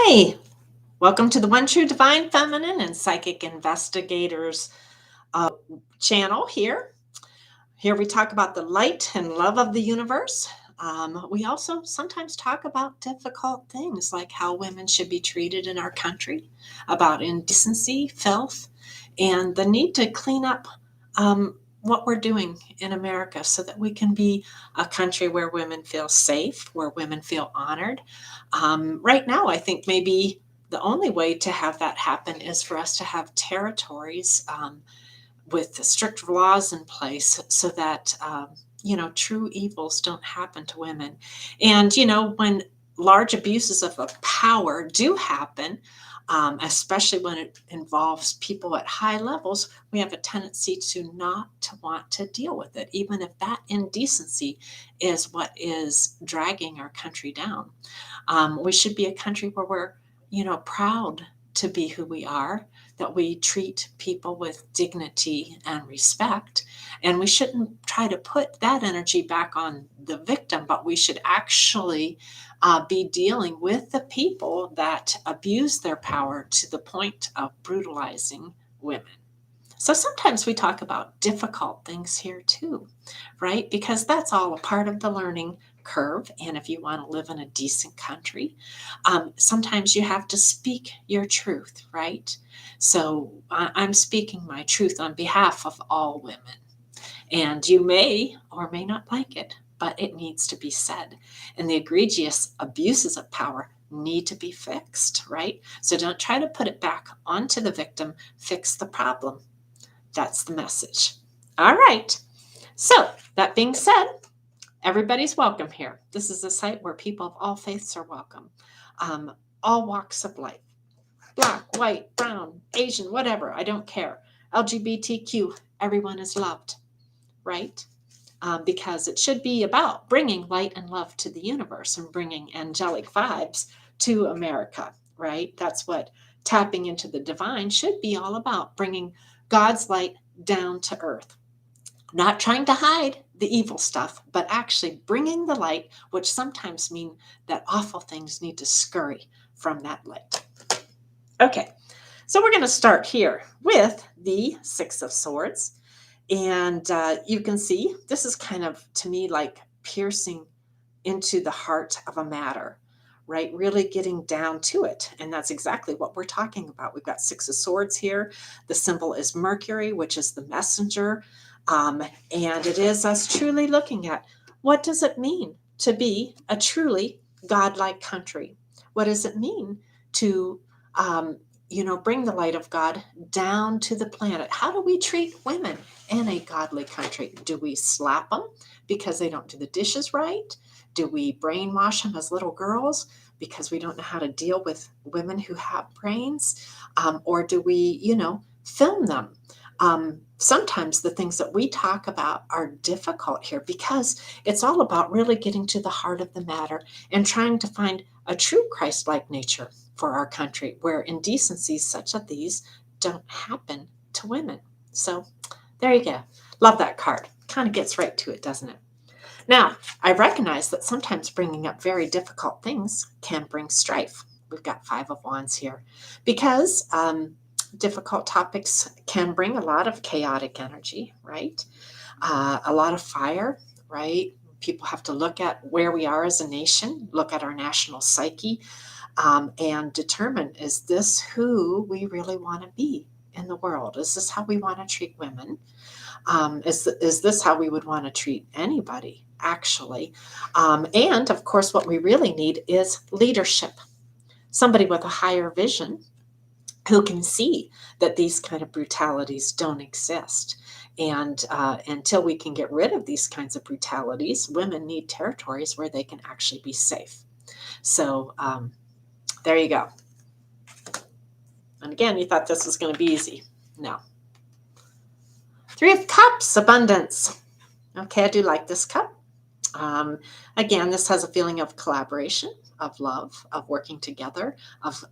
Hi, welcome to the One True Divine Feminine and Psychic Investigators uh, channel here. Here we talk about the light and love of the universe. We also sometimes talk about difficult things like how women should be treated in our country, about indecency, filth, and the need to clean up what we're doing in America so that we can be a country where women feel safe, where women feel honored. Right now, I think maybe the only way to have that happen is for us to have territories with strict laws in place so that true evils don't happen to women. And when large abuses of power do happen, especially when it involves people at high levels, we have a tendency to not to want to deal with it, even if that indecency is what is dragging our country down. We should be a country where we're proud to be who we are, that we treat people with dignity and respect. And we shouldn't try to put that energy back on the victim, but we should actually be dealing with the people that abuse their power to the point of brutalizing women. So sometimes we talk about difficult things here too, right? Because that's all a part of the learning curve. And if you want to live in a decent country, sometimes you have to speak your truth, right? So I'm speaking my truth on behalf of all women. And you may or may not like it, but it needs to be said. And the egregious abuses of power need to be fixed, right? So don't try to put it back onto the victim, fix the problem. That's the message. All right. So, that being said, everybody's welcome here. This is a site where people of all faiths are welcome, all walks of life, black, white, brown, Asian, whatever. I don't care. LGBTQ, everyone is loved, right? Because it should be about bringing light and love to the universe and bringing angelic vibes to America, right? That's what tapping into the divine should be all about, bringing God's light down to earth. Not trying to hide the evil stuff, but actually bringing the light, which sometimes mean that awful things need to scurry from that light. Okay, so we're going to start here with the Six of Swords. And you can see this is kind of, to me, like piercing into the heart of a matter, right? Really getting down to it. And that's exactly what we're talking about. We've got Six of Swords here. The symbol is Mercury, which is the messenger. And it is us truly looking at what does it mean to be a truly godlike country? What does it mean to, bring the light of God down to the planet? How do we treat women in a godly country? Do we slap them because they don't do the dishes right? Do we brainwash them as little girls because we don't know how to deal with women who have brains? Or do we, film them? Sometimes the things that we talk about are difficult here because it's all about really getting to the heart of the matter and trying to find a true Christ-like nature for our country where indecencies such as these don't happen to women. So there you go. Love that card. Kind of gets right to it, doesn't it? Now, I recognize that sometimes bringing up very difficult things can bring strife. We've got Five of Wands here because difficult topics can bring a lot of chaotic energy, right? A lot of fire, right? People have to look at where we are as a nation, look at our national psyche, and determine, is this who we really want to be in the world? Is this how we want to treat women? Is this how we would want to treat anybody, actually? And of course, what we really need is leadership, somebody with a higher vision who can see that these kind of brutalities don't exist. And until we can get rid of these kinds of brutalities, women need territories where they can actually be safe. So there you go. And again, you thought this was going to be easy. No. Three of Cups, abundance. Okay, I do like this cup. Again, this has a feeling of collaboration, of love, of working together, of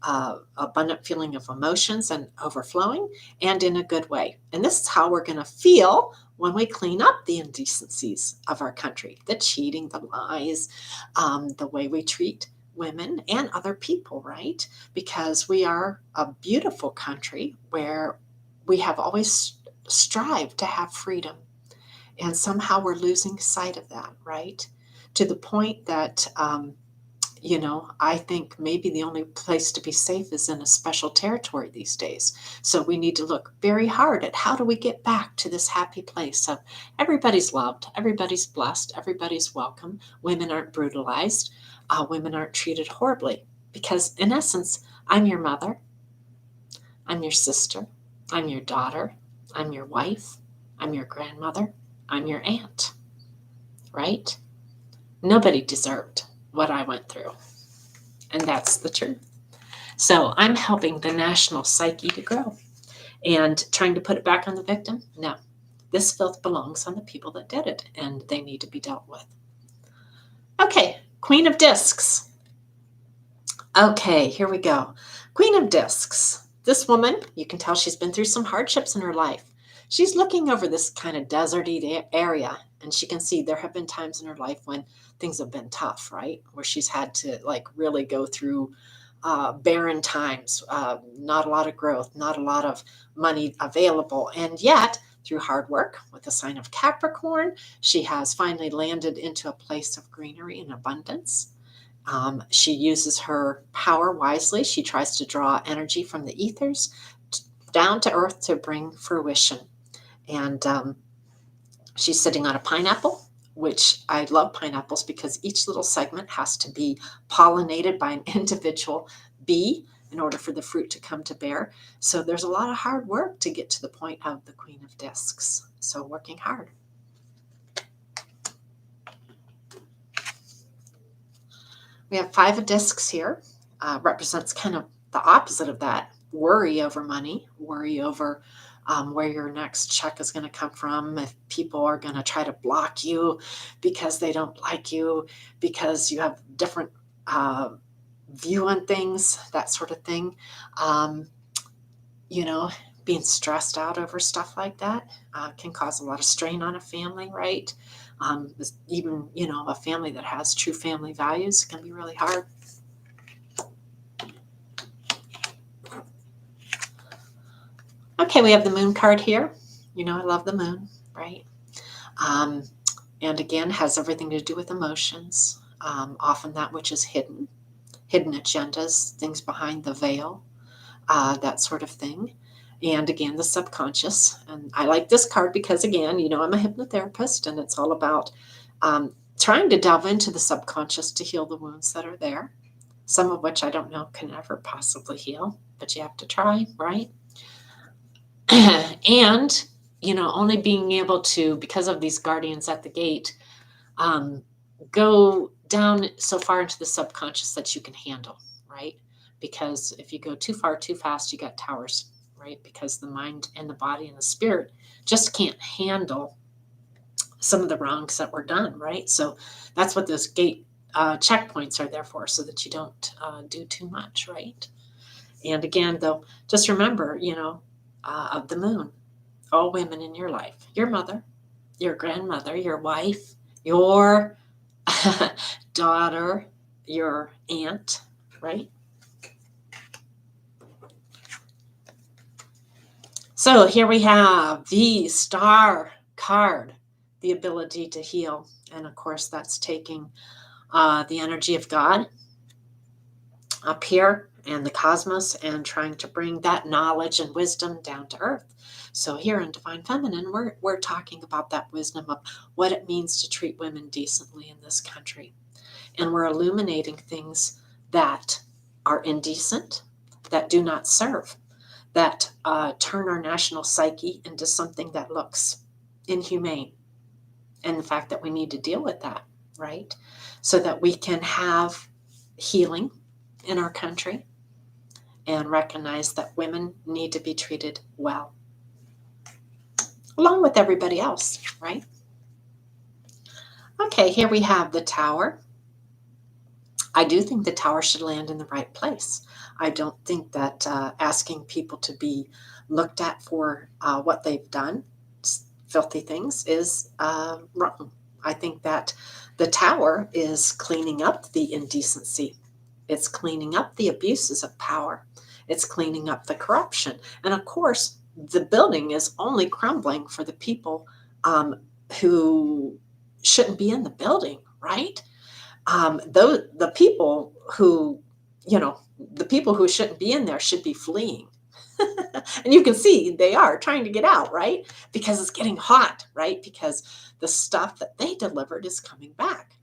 abundant feeling of emotions and overflowing, and in a good way. And this is how we're going to feel when we clean up the indecencies of our country, the cheating, the lies, the way we treat women and other people, right? Because we are a beautiful country where we have always strived to have freedom. And somehow we're losing sight of that, right? To the point that, I think maybe the only place to be safe is in a special territory these days. So we need to look very hard at how do we get back to this happy place of everybody's loved, everybody's blessed, everybody's welcome, women aren't brutalized, women aren't treated horribly. Because in essence, I'm your mother, I'm your sister, I'm your daughter, I'm your wife, I'm your grandmother, I'm your aunt, right? Nobody deserved what I went through. And that's the truth. So I'm helping the national psyche to grow and trying to put it back on the victim. No, this filth belongs on the people that did it and they need to be dealt with. Okay, Queen of Discs. Okay, here we go. Queen of Discs. This woman, you can tell she's been through some hardships in her life. She's looking over this kind of deserty area, and she can see there have been times in her life when things have been tough, right? Where she's had to really go through barren times, not a lot of growth, not a lot of money available. And yet, through hard work with the sign of Capricorn, she has finally landed into a place of greenery and abundance. She uses her power wisely. She tries to draw energy from the ethers down to earth to bring fruition. And she's sitting on a pineapple, which I love pineapples because each little segment has to be pollinated by an individual bee in order for the fruit to come to bear. So there's a lot of hard work to get to the point of the Queen of Discs. So working hard. We have Five of Discs here. Represents kind of the opposite of that. Worry over money, worry over where your next check is going to come from, if people are going to try to block you because they don't like you, because you have different view on things, that sort of thing. Being stressed out over stuff like that can cause a lot of strain on a family, right? Even, a family that has true family values can be really hard. Okay, we have the moon card here. I love the moon, right? And again, has everything to do with emotions. Often that which is hidden agendas, things behind the veil, that sort of thing. And again, the subconscious. And I like this card because, again, I'm a hypnotherapist, and it's all about trying to delve into the subconscious to heal the wounds that are there, some of which I don't know can ever possibly heal, but you have to try, right? And, only being able to, because of these guardians at the gate, go down so far into the subconscious that you can handle, right? Because if you go too far, too fast, you got towers, right? Because the mind and the body and the spirit just can't handle some of the wrongs that were done, right? So that's what those gate checkpoints are there for, so that you don't do too much, right? And again, though, just remember, of the moon, all women in your life, your mother, your grandmother, your wife, your daughter, your aunt, right? So here we have the Star card, the ability to heal. And of course, that's taking the energy of God up here and the cosmos and trying to bring that knowledge and wisdom down to earth. So here in Divine Feminine, we're talking about that wisdom of what it means to treat women decently in this country. And we're illuminating things that are indecent, that do not serve, that turn our national psyche into something that looks inhumane. And the fact that we need to deal with that, right? So that we can have healing in our country and recognize that women need to be treated well, along with everybody else, right? Okay, here we have the Tower. I do think the Tower should land in the right place. I don't think that asking people to be looked at for what they've done, filthy things, is wrong. I think that the Tower is cleaning up the indecency It's cleaning up the abuses of power. It's cleaning up the corruption. And of course, the building is only crumbling for the people who shouldn't be in the building, right? The people who, the people who shouldn't be in there should be fleeing. And you can see they are trying to get out, right? Because it's getting hot, right? Because the stuff that they delivered is coming back.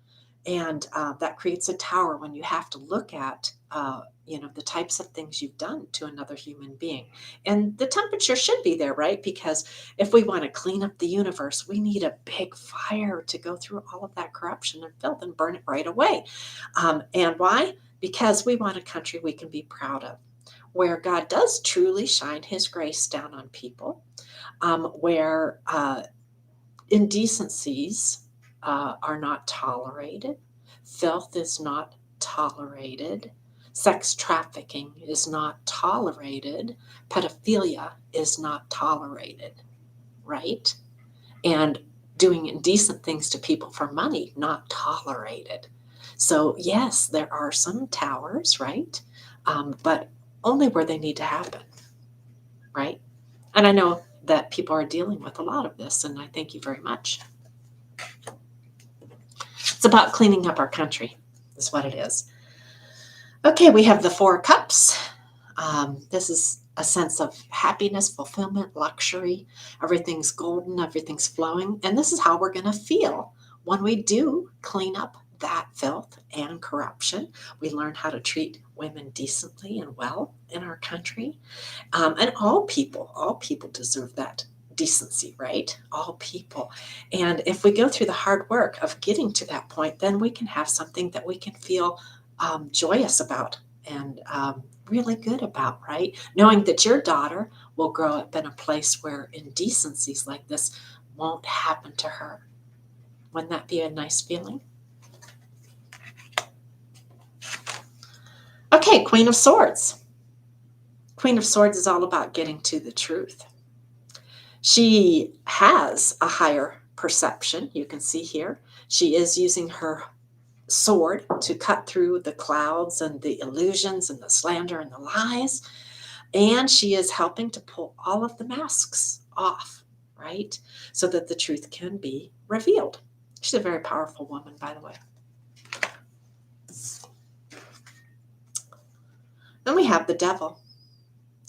And that creates a tower when you have to look at, the types of things you've done to another human being. And the temperature should be there, right? Because if we want to clean up the universe, we need a big fire to go through all of that corruption and filth and burn it right away. And why? Because we want a country we can be proud of, where God does truly shine his grace down on people, where indecencies are not tolerated, filth is not tolerated, sex trafficking is not tolerated, pedophilia is not tolerated, right? And doing indecent things to people for money, not tolerated. So, yes, there are some towers, right? But only where they need to happen, right? And I know that people are dealing with a lot of this, and I thank you very much. It's about cleaning up our country, is what it is. Okay, we have the Four Cups. This is a sense of happiness, fulfillment, luxury. Everything's golden, everything's flowing. And this is how we're going to feel when we do clean up that filth and corruption. We learn how to treat women decently and well in our country. And all people deserve that decency, right? All people. And if we go through the hard work of getting to that point, then we can have something that we can feel joyous about and really good about, right? Knowing that your daughter will grow up in a place where indecencies like this won't happen to her. Wouldn't that be a nice feeling? Okay, Queen of Swords. Queen of Swords is all about getting to the truth. She has a higher perception. You can see here. She is using her sword to cut through the clouds and the illusions and the slander and the lies. And she is helping to pull all of the masks off, right? So that the truth can be revealed. She's a very powerful woman, by the way. Then we have the devil.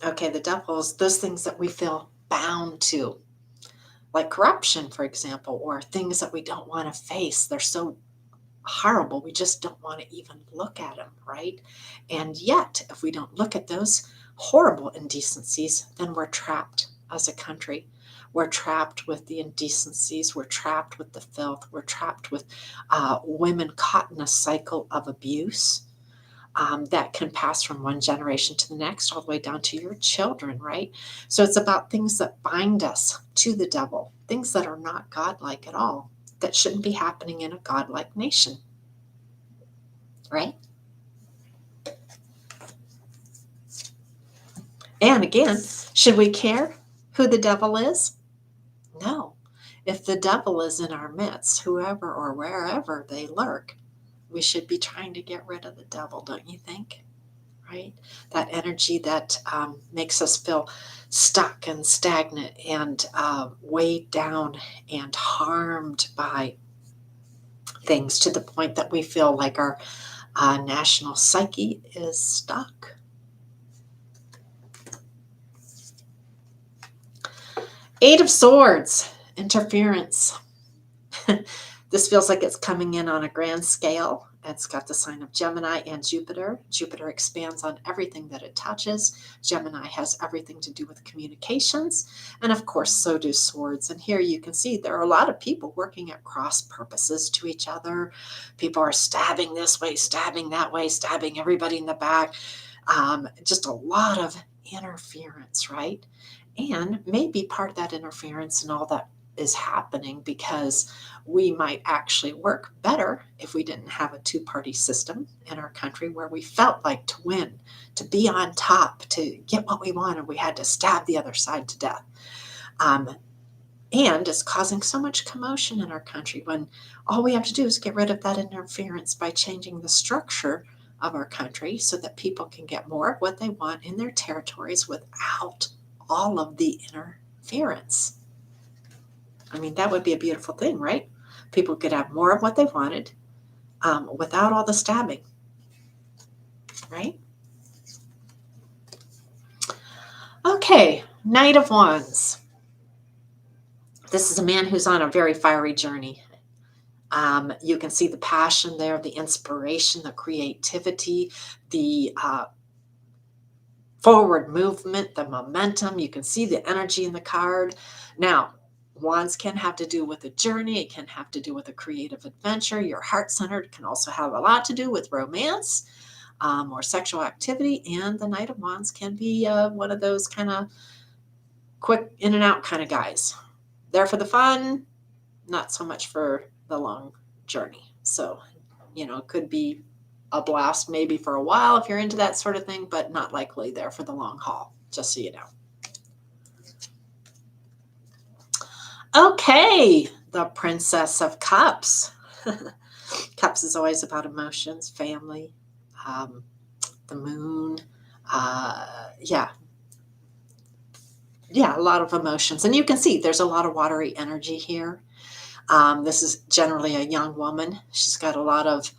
Okay, the devil is those things that we feel bound to, like corruption, for example, or things that we don't want to face. They're so horrible, we just don't want to even look at them, right? And yet, if we don't look at those horrible indecencies, then we're trapped as a country. We're trapped with the indecencies. We're trapped with the filth. We're trapped with women caught in a cycle of abuse. That can pass from one generation to the next, all the way down to your children, right? So it's about things that bind us to the devil, things that are not godlike at all, that shouldn't be happening in a godlike nation, right? And again, should we care who the devil is? No. If the devil is in our midst, whoever or wherever they lurk, we should be trying to get rid of the devil, don't you think? Right? That energy that makes us feel stuck and stagnant and weighed down and harmed by things to the point that we feel like our national psyche is stuck. Eight of Swords, interference. This feels like it's coming in on a grand scale. It's got the sign of Gemini and Jupiter. Jupiter expands on everything that it touches. Gemini has everything to do with communications. And of course, so do swords. And here you can see there are a lot of people working at cross purposes to each other. People are stabbing this way, stabbing that way, stabbing everybody in the back. Just a lot of interference, right? And maybe part of that interference and all that is happening because we might actually work better if we didn't have a two-party system in our country where we felt like to win, to be on top, to get what we wanted, we had to stab the other side to death. And it's causing so much commotion in our country when all we have to do is get rid of that interference by changing the structure of our country so that people can get more of what they want in their territories without all of the interference. I mean, that would be a beautiful thing, right? People could have more of what they wanted without all the stabbing, right? Okay, Knight of Wands. This is a man who's on a very fiery journey. You can see the passion there, the inspiration, the creativity, the forward movement, the momentum. You can see the energy in the card. Now, wands can have to do with a journey. It can have to do with a creative adventure. You're heart-centered. It can also have a lot to do with romance or sexual activity. And the Knight of Wands can be one of those kind of quick in and out kind of guys. There for the fun, not so much for the long journey. So, it could be a blast maybe for a while if you're into that sort of thing, but not likely there for the long haul, just so you know. Okay, the Princess of Cups. Cups is always about emotions, family, the moon. Yeah, a lot of emotions. And you can see there's a lot of watery energy here. This is generally a young woman. She's got a lot of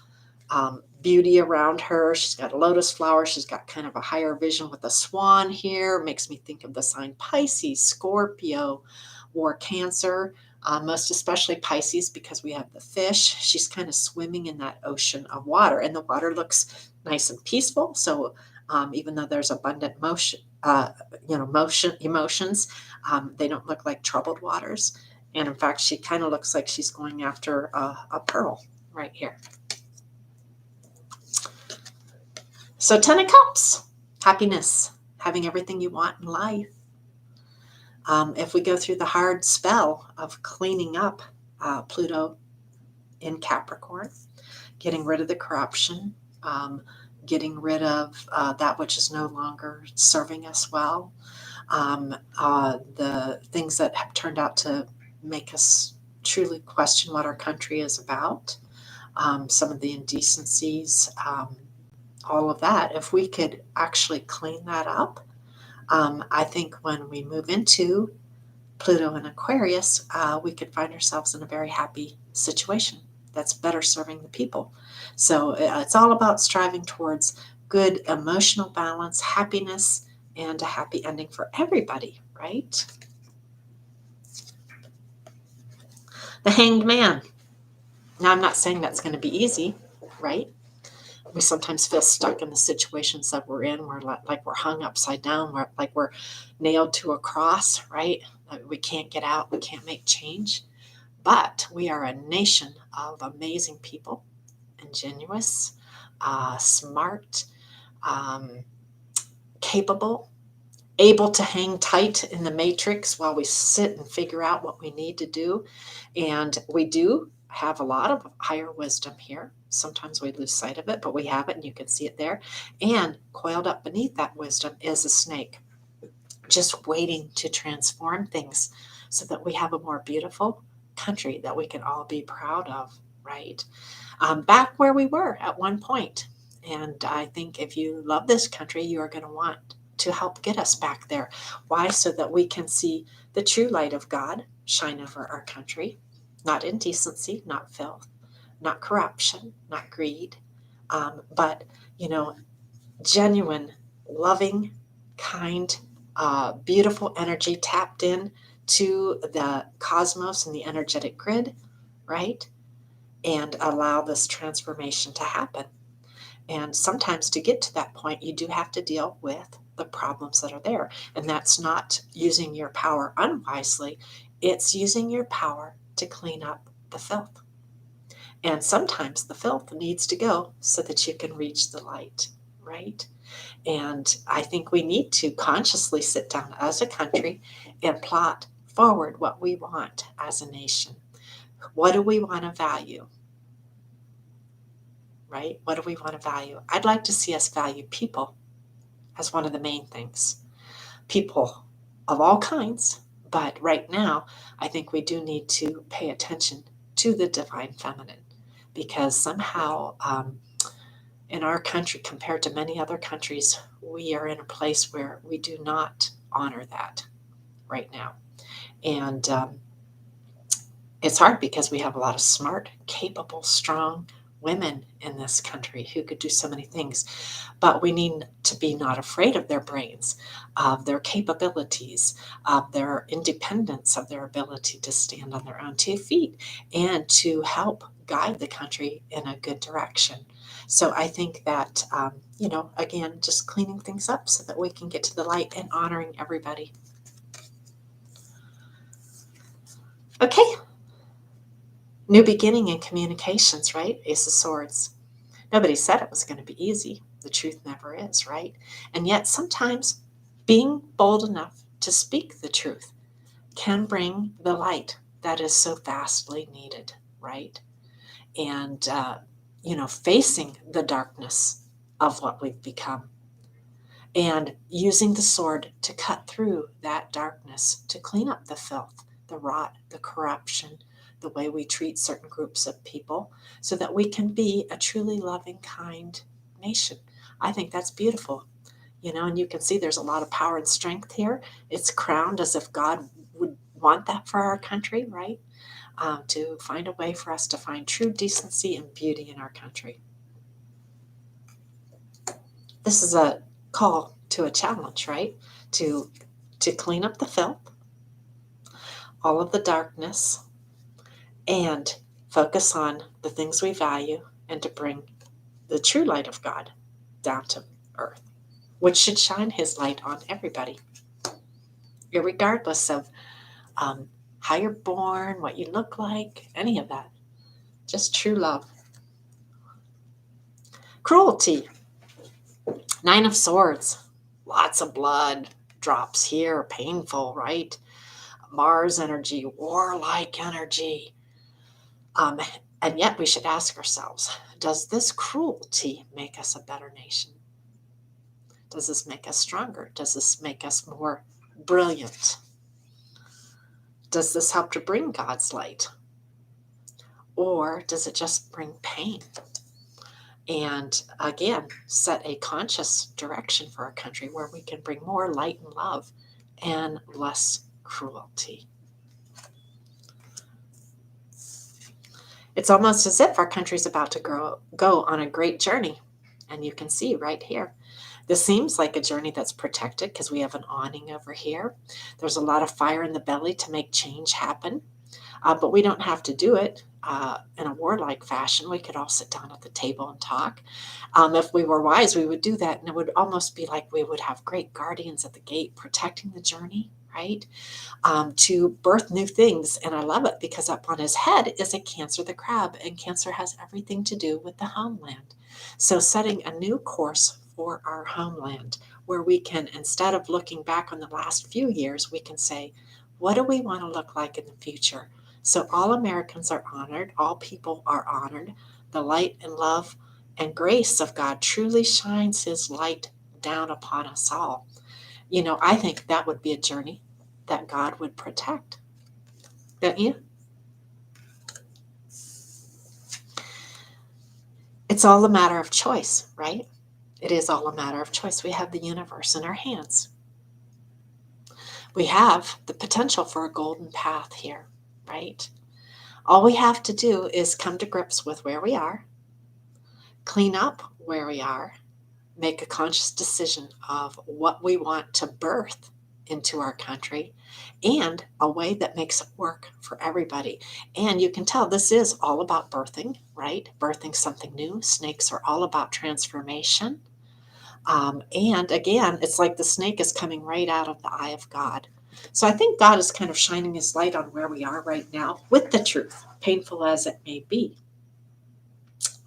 beauty around her. She's got a lotus flower. She's got kind of a higher vision with a swan here. Makes me think of the sign Pisces, Scorpio, or Cancer. Most especially Pisces because we have the fish. She's kind of swimming in that ocean of water, and the water looks nice and peaceful. So even though there's abundant emotions, they don't look like troubled waters. And in fact, she kind of looks like she's going after a pearl right here. So 10 of Cups, happiness, having everything you want in life. If we go through the hard spell of cleaning up Pluto in Capricorn, getting rid of the corruption, getting rid of that which is no longer serving us well, the things that have turned out to make us truly question what our country is about, some of the indecencies, all of that. If we could actually clean that up, I think when we move into Pluto and Aquarius, we could find ourselves in a very happy situation that's better serving the people. So it's all about striving towards good emotional balance, happiness, and a happy ending for everybody, right? The Hanged Man. Now, I'm not saying that's going to be easy, right? We sometimes feel stuck in the situations that we're in. We're like we're hung upside down. We're nailed to a cross, right? We can't get out. We can't make change. But we are a nation of amazing people, ingenuous, smart, capable, able to hang tight in the matrix while we sit and figure out what we need to do. And we do have a lot of higher wisdom here. Sometimes we lose sight of it, but we have it, and you can see it there. And coiled up beneath that wisdom is a snake, just waiting to transform things so that we have a more beautiful country that we can all be proud of, right? Back where we were at one point. And I think if you love this country, you are going to want to help get us back there. Why? So that we can see the true light of God shine over our country. Not indecency, not filth, not corruption, not greed, but, genuine, loving, kind, beautiful energy tapped in to the cosmos and the energetic grid, right? And allow this transformation to happen. And sometimes to get to that point, you do have to deal with the problems that are there. And that's not using your power unwisely. It's using your power to clean up the filth. And sometimes the filth needs to go so that you can reach the light, right? And I think we need to consciously sit down as a country and plot forward what we want as a nation. What do we want to value? Right? What do we want to value? I'd like to see us value people as one of the main things. People of all kinds, but right now, I think we do need to pay attention to the divine feminine because somehow in our country, compared to many other countries, we are in a place where we do not honor that right now. And it's hard because we have a lot of smart, capable, strong women in this country who could do so many things. But we need to be not afraid of their brains, of their capabilities, of their independence, of their ability to stand on their own 2 feet and to help guide the country in a good direction. So I think that, again, just cleaning things up so that we can get to the light and honoring everybody. Okay, new beginning in communications, right? Ace of Swords. Nobody said it was going to be easy. The truth never is, right? And yet sometimes being bold enough to speak the truth can bring the light that is so vastly needed, right? And, facing the darkness of what we've become and using the sword to cut through that darkness, to clean up the filth, the rot, the corruption, the way we treat certain groups of people, so that we can be a truly loving, kind nation. I think that's beautiful. And you can see there's a lot of power and strength here. It's crowned as if God would want that for our country, right? To find a way for us to find true decency and beauty in our country. This is a call to a challenge, right? To clean up the filth, all of the darkness, and focus on the things we value, and to bring the true light of God down to earth, which should shine his light on everybody, regardless of how you're born, what you look like, any of that. Just true love. Cruelty. 9 of Swords. Lots of blood drops here, painful, right? Mars energy, warlike energy. And yet we should ask ourselves, does this cruelty make us a better nation? Does this make us stronger? Does this make us more brilliant? Does this help to bring God's light? Or does it just bring pain? And again, set a conscious direction for our country where we can bring more light and love and less cruelty. It's almost as if our country's about to go on a great journey. And you can see right here. This seems like a journey that's protected because we have an awning over here. There's a lot of fire in the belly to make change happen. But we don't have to do it in a warlike fashion. We could all sit down at the table and talk. If we were wise, we would do that. And it would almost be like we would have great guardians at the gate protecting the journey, right? To birth new things. And I love it because up on his head is a Cancer the crab. And Cancer has everything to do with the homeland. So setting a new course for our homeland where we can, instead of looking back on the last few years, we can say, what do we want to look like in the future? So all Americans are honored, all people are honored. The light and love and grace of God truly shines his light down upon us all. I think that would be a journey that God would protect. Don't you? It's all a matter of choice, right? It is all a matter of choice. We have the universe in our hands. We have the potential for a golden path here, right? All we have to do is come to grips with where we are, clean up where we are, make a conscious decision of what we want to birth into our country and a way that makes it work for everybody. And you can tell this is all about birthing, right? Birthing something new. Snakes are all about transformation. And again, it's like the snake is coming right out of the eye of God. So I think God is kind of shining his light on where we are right now with the truth, painful as it may be,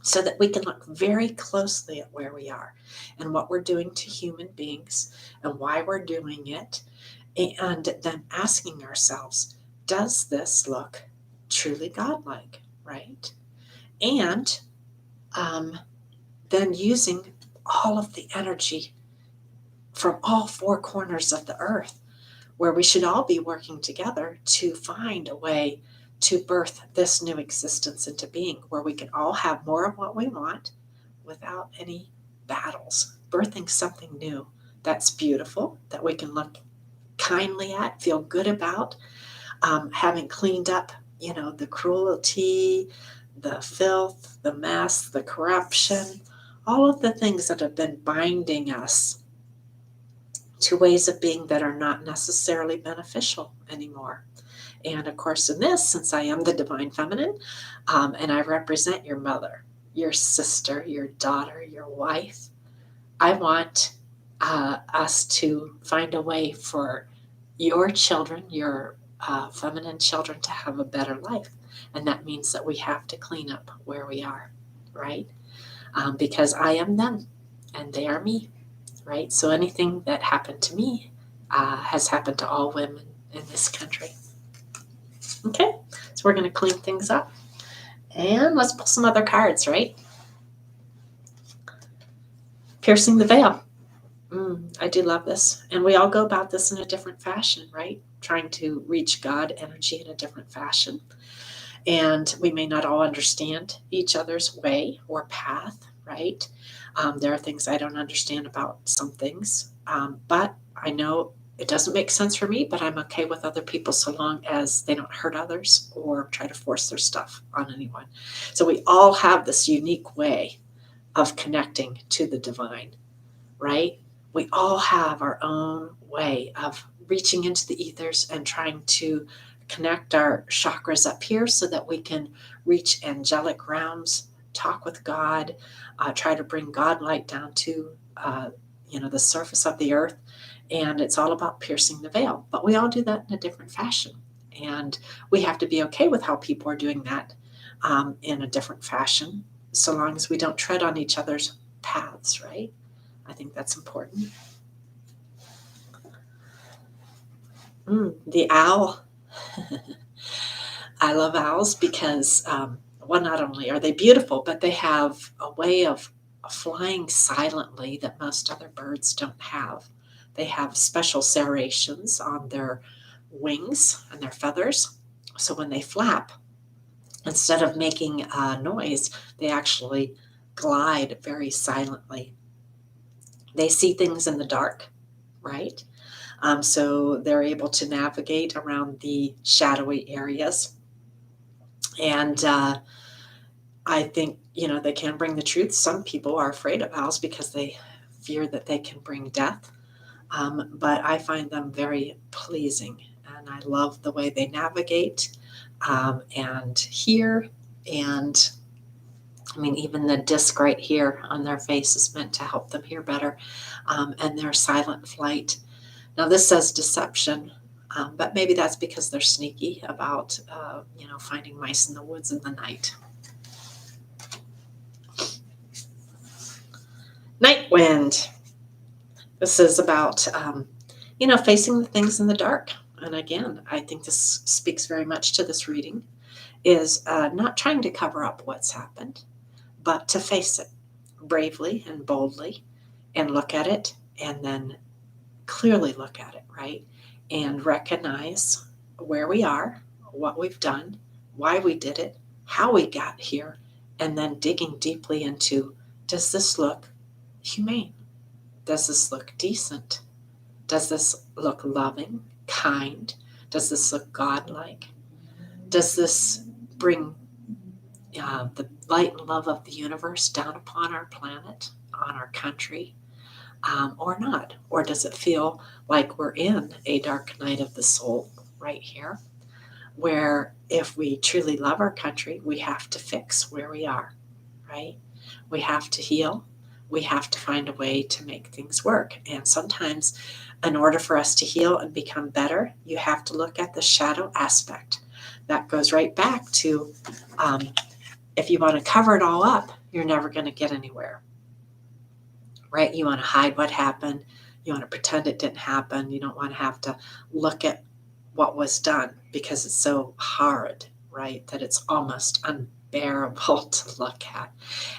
so that we can look very closely at where we are and what we're doing to human beings and why we're doing it. And then asking ourselves, does this look truly godlike, right? And then using all of the energy from all 4 corners of the earth, where we should all be working together to find a way to birth this new existence into being, where we can all have more of what we want, without any battles, birthing something new that's beautiful, that we can look kindly at, feel good about, having cleaned up, the cruelty, the filth, the mess, the corruption, all of the things that have been binding us to ways of being that are not necessarily beneficial anymore. And of course, in this, since I am the divine feminine, and I represent your mother, your sister, your daughter, your wife, I want us to find a way for your children, your feminine children, to have a better life. And that means that we have to clean up where we are, right? Because I am them and they are me, right? So anything that happened to me has happened to all women in this country. Okay, so we're going to clean things up. And let's pull some other cards, right? Piercing the veil. I do love this. And we all go about this in a different fashion, right? Trying to reach God energy in a different fashion. And we may not all understand each other's way or path, right? There are things I don't understand about some things, but I know it doesn't make sense for me, but I'm okay with other people so long as they don't hurt others or try to force their stuff on anyone. So we all have this unique way of connecting to the divine, right? We all have our own way of reaching into the ethers and trying to connect our chakras up here so that we can reach angelic realms, talk with God, try to bring God light down to the surface of the earth. And it's all about piercing the veil. But we all do that in a different fashion. And we have to be okay with how people are doing that in a different fashion, so long as we don't tread on each other's paths, right? I think that's important. The owl. I love owls because, not only are they beautiful, but they have a way of flying silently that most other birds don't have. They have special serrations on their wings and their feathers. So when they flap, instead of making a noise, they actually glide very silently. They see things in the dark, right? So they're able to navigate around the shadowy areas. And I think, they can bring the truth. Some people are afraid of owls because they fear that they can bring death. But I find them very pleasing. And I love the way they navigate and hear. And even the disc right here on their face is meant to help them hear better. And their silent flight. Now, this says deception, but maybe that's because they're sneaky about, finding mice in the woods in the night. Night wind. This is about, facing the things in the dark. And again, I think this speaks very much to this reading, is not trying to cover up what's happened, but to face it bravely and boldly and look at it and then clearly look at it, right? And recognize where we are, what we've done, why we did it, how we got here, and then digging deeply into, does this look humane? Does this look decent? Does this look loving, kind? Does this look godlike? Does this bring the light and love of the universe down upon our planet, on our country? Or not? Or does it feel like we're in a dark night of the soul right here, where if we truly love our country, we have to fix where we are, right? We have to heal. We have to find a way to make things work. And sometimes, in order for us to heal and become better, you have to look at the shadow aspect. That goes right back to if you want to cover it all up, you're never going to get anywhere. Right? You want to hide what happened. You want to pretend it didn't happen. You don't want to have to look at what was done because it's so hard, right? That it's almost unbearable to look at.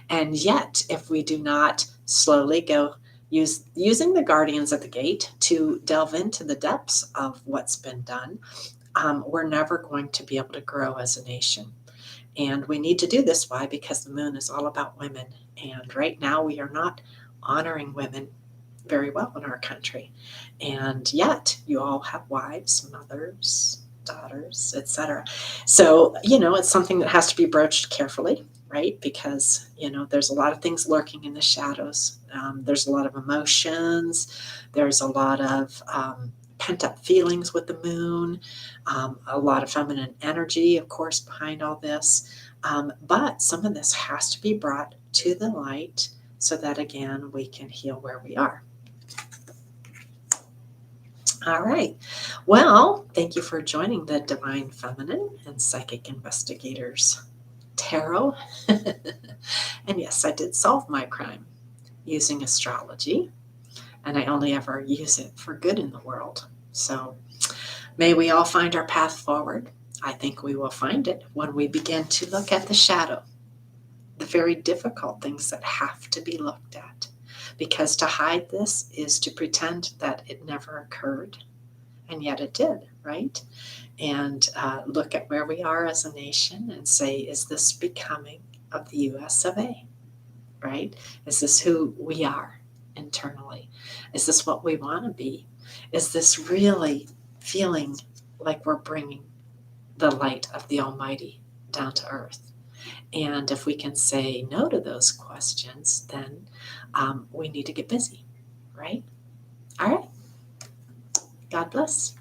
And yet, if we do not slowly go using the guardians at the gate to delve into the depths of what's been done, we're never going to be able to grow as a nation. And we need to do this. Why? Because the moon is all about women. And right now we are not honoring women very well in our country. And yet you all have wives, mothers, daughters, etc. So, it's something that has to be broached carefully, right? Because, there's a lot of things lurking in the shadows. There's a lot of emotions. There's a lot of pent up feelings with the moon, a lot of feminine energy, of course, behind all this. But some of this has to be brought to the light so that, again, we can heal where we are. All right. Well, thank you for joining the Divine Feminine and Psychic Investigators Tarot. And yes, I did solve my crime using astrology, and I only ever use it for good in the world. So may we all find our path forward. I think we will find it when we begin to look at the shadow, the very difficult things that have to be looked at. Because to hide this is to pretend that it never occurred, and yet it did, right? And look at where we are as a nation and say, is this becoming of the US of A, right? Is this who we are internally? Is this what we want to be? Is this really feeling like we're bringing the light of the Almighty down to earth? And if we can say no to those questions, then we need to get busy, right? All right. God bless.